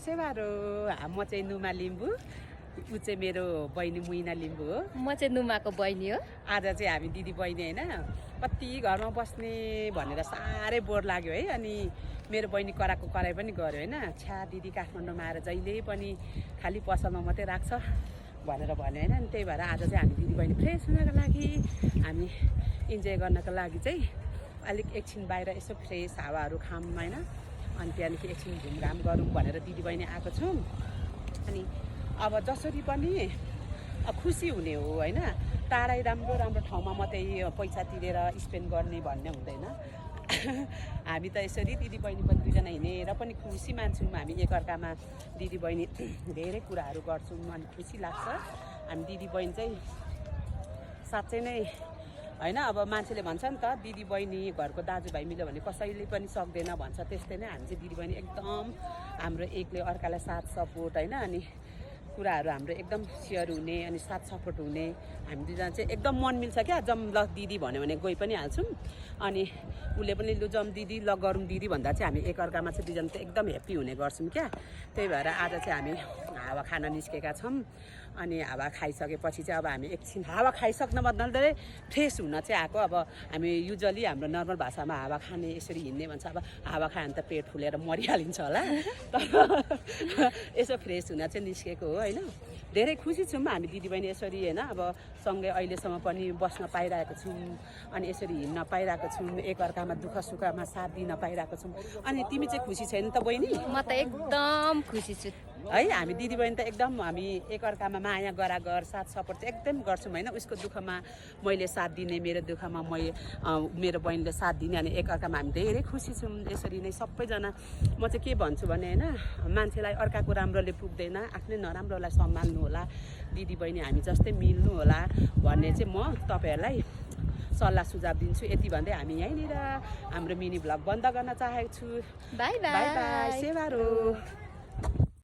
सेवारो म चाहिँ नुमा लिम्बू ऊ चाहिँ मेरो बहिनी मुइना लिम्बू हो म चाहिँ नुमाको बहिनी हो आज चाहिँ हामी दिदी बहिनी होइन कति घरमा बस्ने भनेर साह्रै बोर लाग्यो है अनि मेरो बहिनी कराको कराई पनि गर्यो होइन छ्या दिदी काठमाडौँमा आएर जहिले पनि खालि पसलमा मात्रै राख्छ भनेर भन्यो होइन अनि त्यही भएर आज चाहिँ हामी दिदी बहिनी फ्रेस हुनको लागि हामी इन्जोय गर्नको लागि चाहिँ अलिक एकछिन बाहिर यसो फ्रेस हावाहरू खाऊँ होइन अनि त्यहाँदेखि एकछिन घुमघाम गरौँ भनेर दिदी बहिनी आएको छौँ अनि अब जसरी पनि खुसी हुने हो होइन टाढै राम्रो राम्रो ठाउँमा मात्रै पैसा तिरेर स्पेन्ड गर्ने भन्ने हुँदैन हामी त यसरी दिदी बहिनी पनि दुईजना हिँडेर पनि खुसी मान्छौँ हामी एकअर्कामा दिदी बहिनी धेरै कुराहरू गर्छौँ अनि खुसी लाग्छ हामी दिदी बहिनी चाहिँ साँच्चै नै होइन अब मान्छेले भन्छ नि त दिदी बहिनी घरको दाजुभाइ मिल्यो भने कसैले पनि सक्दैन भन्छ त्यस्तै नै हामी चाहिँ दिदी बहिनी एकदम हाम्रो एकले अर्कालाई साथ सपोर्ट होइन अनि कुराहरू हाम्रो एकदम सेयर हुने अनि साथ सपोर्ट हुने हामी दुईजना चाहिँ एकदम मन मिल्छ क्या जम ल दिदी भन्यो भने गइ पनि हाल्छौँ अनि उसले पनि लु जम दिदी ल गरौँ दिदी भन्दा चाहिँ हामी एकअर्कामा चाहिँ दुईजना चाहिँ एकदम ह्याप्पी हुने गर्छौँ क्या त्यही भएर आज चाहिँ हामी हावा खान निस्केका छौँ अनि हावा खाइसकेपछि चाहिँ अब हामी एकछिन हावा खाइसक्न भन्नाले फ्रेस हुन चाहिँ आएको अब हामी युजली हाम्रो नर्मल भाषामा हावा खाने यसरी हिँड्ने भन्छ अब हावा खायो भने त पेट फुलेर मरिहालिन्छ होला तर यसो फ्रेस हुन चाहिँ निस्केको हो होइन धेरै खुसी छौँ हामी दिदीबहिनी यसरी होइन अब सँगै अहिलेसम्म पनि बस्न पाइरहेको छौँ अनि यसरी हिँड्न पाइरहेको छौँ एकअर्कामा दुःख सुखमा साथ दिन पाइरहेको छौँ अनि तिमी चाहिँ खुसी छैन त बहिनी म त एकदम खुसी छु है हामी दिदीबहिनी त एकदम हामी एकअर्कामा माया गरागर साथ सपोर्ट चाहिँ एकदम गर्छौँ होइन उसको दुःखमा मैले साथ दिने मेरो दुःखमा मेरो बहिनीले साथ दिने अनि एकअर्कामा हामी धेरै खुसी छौँ यसरी नै सबैजना म चाहिँ के भन्छु भने होइन मान्छेलाई अर्काको राम्रोले पुग्दैन आफ्नै नराम्रोलाई सम्हाल्नु होला दिदीबहिनी हामी जस्तै मिल्नु होला भन्ने चाहिँ म तपाईँहरूलाई सल्लाह सुझाव दिन्छु यति भन्दै हामी यहीँनिर हाम्रो मिनी भ्लग बन्द गर्न चाहेको छु बाई बाई बाई सेवारो